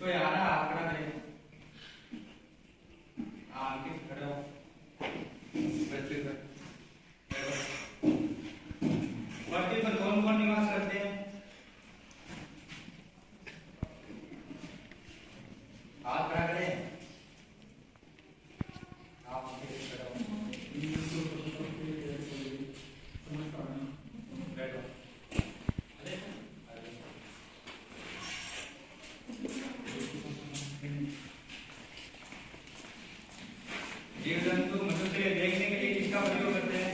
इसको यहाँ ना आप खड़ा करें, अंकित खड़े हो, पृथ्वी पर पृथ्वी पर कौन कौन निवास करते हैं? हाथ खड़ा करें, आप खड़े हो, बैठो। जीव जंतु मनुष्य देखने के लिए किसका प्रयोग करते हैं?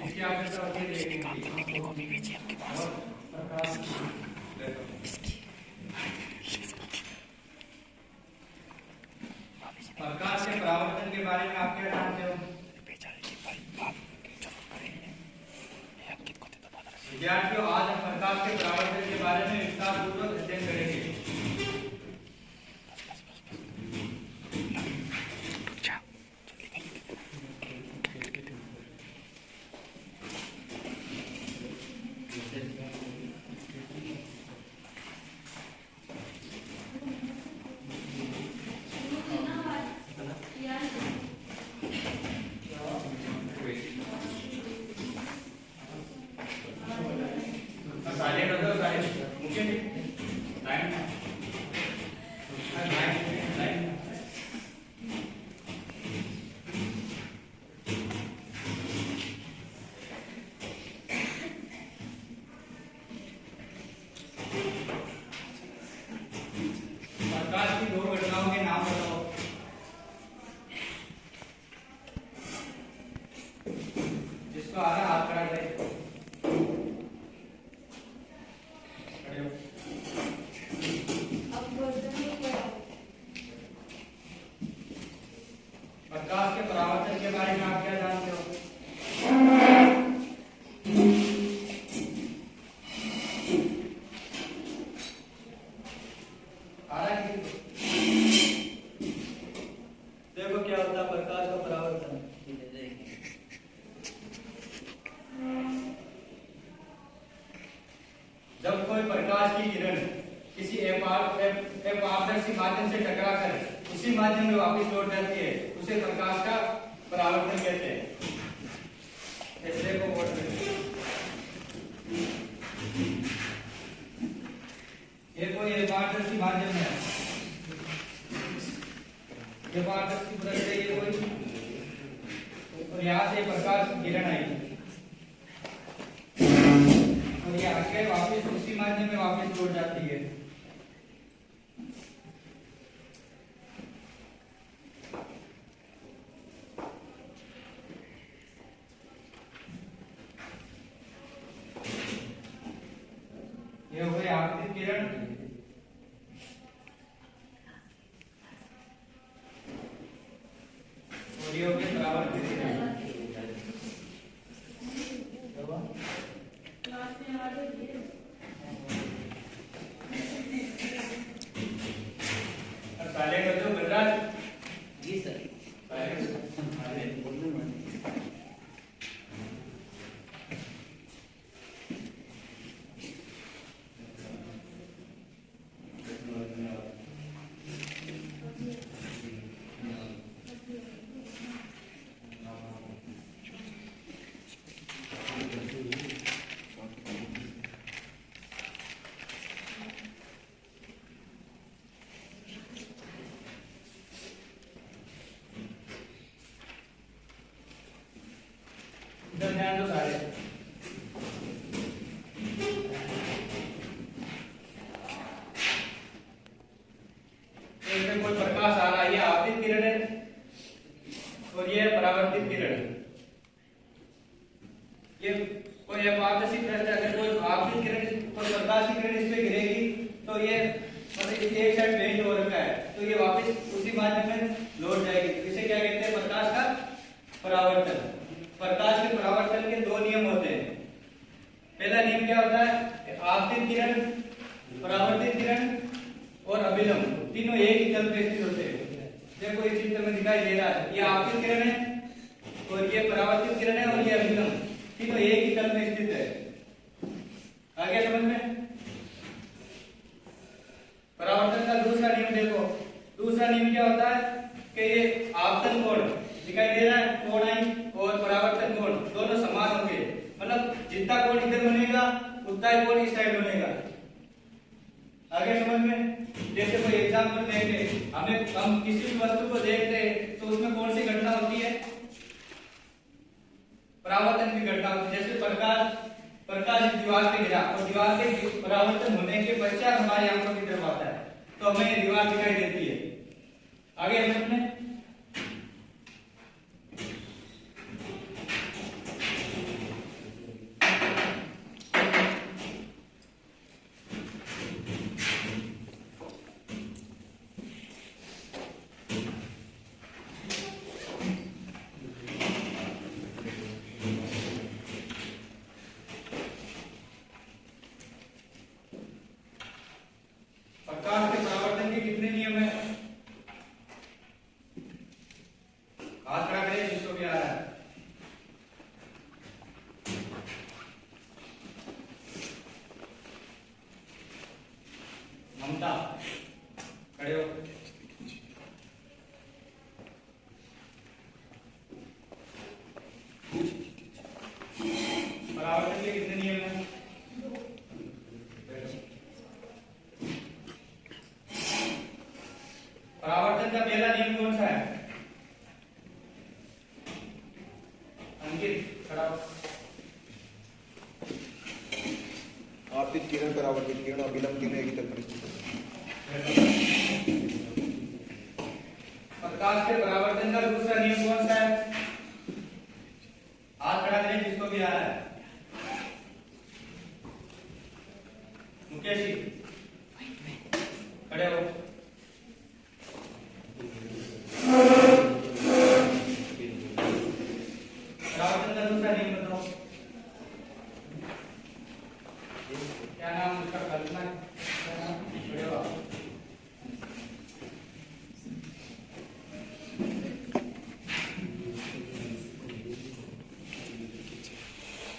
इसकी आवश्यकता होती है देखने के लिए। और प्रकाश प्रकाश के परावर्तन के बारे में आप क्या जानते हो? विद्यार्थियों, आज हम प्रकाश के परावर्तन के बारे में विस्तारपूर्वक अध्ययन करेंगे। साइलेंट हो जाओ, साइलेंट मुझे लाइन लाइन प्रकाश की दो घटनाओं के नाम बताओ। जिसको आ रहा हाथ खड़ा करें। प्रकाश के परावर्तन के बारे में आप क्या जानते हो? देखो क्या होता है प्रकाश का परावर्तन। जब कोई प्रकाश की किरण किसी अपारदर्शी माध्यम से टकराकर उसी माध्यम में वापस लौट जाती है, उसे प्रकाश का परावर्तन कहते हैं। ऐसे को बोलते हैं। ये कोई अपारदर्शी माध्यम है, ये पारदर्शी परत है, ये कोई, और यहाँ से प्रकाश की किरण आई और ये आके वापस उसी माध्यम में वापस लौट जाती है। ये हो गई आपतित किरण, और ये हो गई परावर्तित किरण। साले का जो बलराज जी सर इधर ध्यान दो सारे। इसमें कोई प्रकाश आ रहा है, ये आपतित किरण है और ये परावर्तित किरण। ये कोई अपारदर्शी परत, अगर कोई आपतित किरण कोई प्रकाश की किरण इस पे गिरेगी तो ये मतलब एक साइड बेंड हो रखा है तो ये वापस उसी माध्यम में लौट जाएगी। इसे क्या कहते हैं? प्रकाश का परावर्तन। प्रकाश के परावर्तन के दो नियम होते हैं। पहला नियम क्या होता है? आपतित किरण, परावर्तित किरण और अभिलंब, तीनों एक ही तल पे स्थित होते हैं। देखो इस चित्र में दिखाई दे रहा है, ये आपतित किरण है और ये परावर्तित किरण है और ये अभिलंब। ठीक है, एक ही तल में स्थित है। आ गया समझ में? परावर्तन का दूसरा नियम देखो। दूसरा नियम क्या होता है कि ये आपतन कोण दिखाई दे रहा है, कोण आई और परावर्तन कोण दोनों समान होंगे, मतलब जितना कोण इधर बनेगा उतना ही कोण इस साइड बनेगा। आगे समझ में? जैसे कोई एग्जांपल लेंगे, हम किसी भी वस्तु को देखते हैं तो उसमें कौन सी घटना होती है? परावर्तन की घटना होती है। जैसे प्रकाश दीवार पे गिरा और दीवार के परावर्तन होने के पश्चात हमारी आंखों की तरफ आता है तो हमें ये दीवार दिखाई देती है। आगे समझ में? प्रकाश के परावर्तन के कितने नियम हैं? हाथ खड़ा करें जिसको भी आ रहा है। ममता खड़े हो। परावर्तन के कितने नियम हैं? परावर्तन का पहला नियम कौन सा है? अंकित खड़ा हो। आपतित किरण परावर्तित किरण और विलंब तीनों एक ही तल पर स्थित प्रकाश के परावर्तन का दूसरा नियम कौन सा है? हाथ खड़ा करें जिसको भी आ रहा है। मुकेश जी खड़े हो। परावर्तन का दूसरा नियम बताओ। क्या नाम उसका? कल्पना। क्या नाम? खड़े हो आप।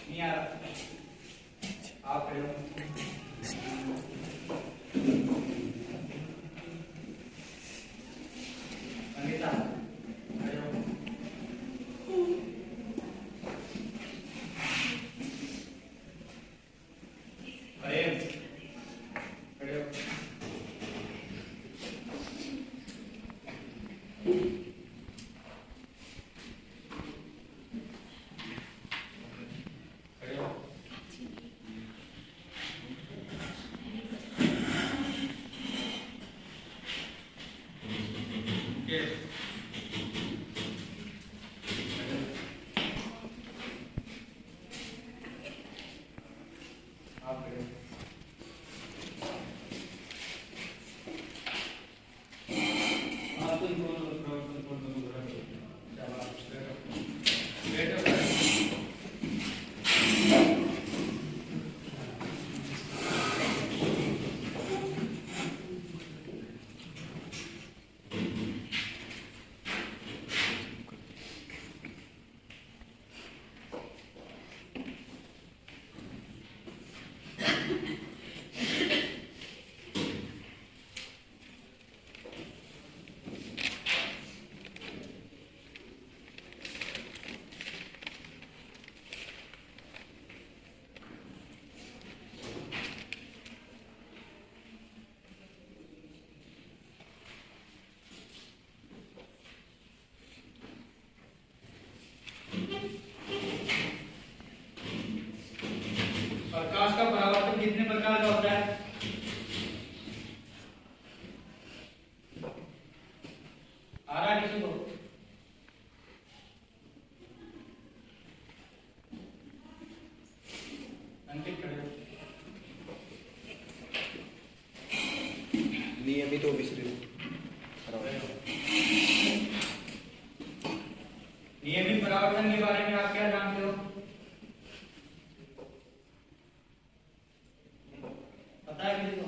नहीं आ रहा, आप खड़े हो। अनिता खड़े हो। प्रेम खड़े हो। खड़े हो। मुकेश आप खड़े हो। आप तो बैठो बैठो। प्रकाश का परावर्तन कितने प्रकार का होता है? आ रहा है किसी को? अंकित खड़े हो। नियमित और विस्तृत नियमित परावर्तन के बारे में आप क्या जानते हो? पता है किसी को?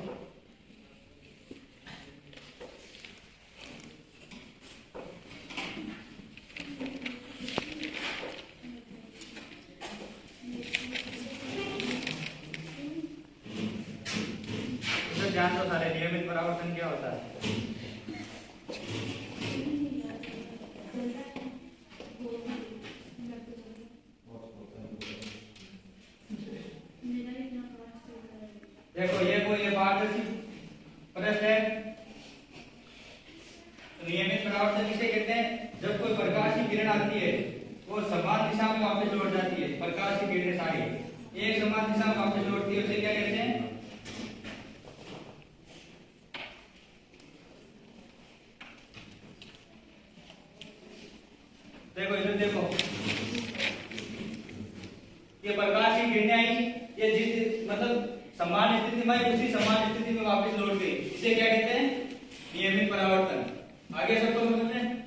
ध्यान दो सारे, नियमित परावर्तन क्या होता है? देखो ये पारदर्शी पृष्ठ है। तो नियमित परावर्तन किसे कहते हैं? जब कोई प्रकाश की किरण आती है वो समान दिशा में वापस लौट जाती है। प्रकाश की किरणें सारी एक समान दिशा में वापस लौटती है, उसे क्या कहते हैं? देखो इधर देखो, ये प्रकाश की किरणें आई, ये जिस मतलब समान स्थिति में आई, उसी समान स्थिति में वापस लौट गई, इसे क्या कहते हैं? नियमित परावर्तन। आगे सबको समझ में?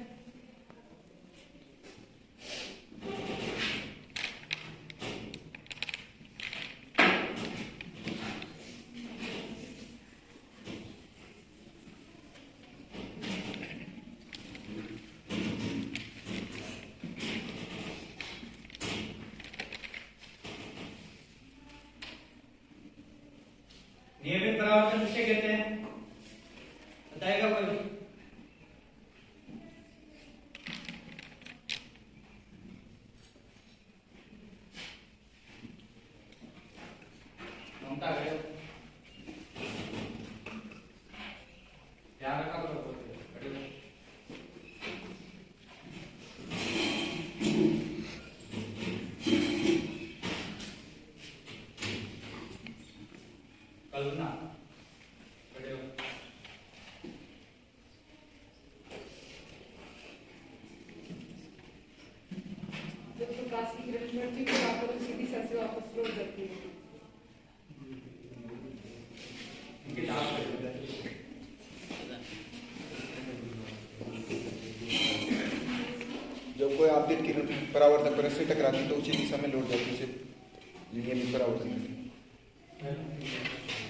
नियमित परावर्तन किसे कहते हैं? बताएगा कोई? ममता करो, ध्यान रखा करो। कल्पना खड़े हो। जब प्रकाश की किरण बढ़ती है तो वापस उसी दिशा से वापस लौट जाती है। जब कोई आपतित किरण परावर्तक परत से टकराती है तो उसी दिशा में लौट जाती है, उसे नियमित परावर्तन कहते हैं।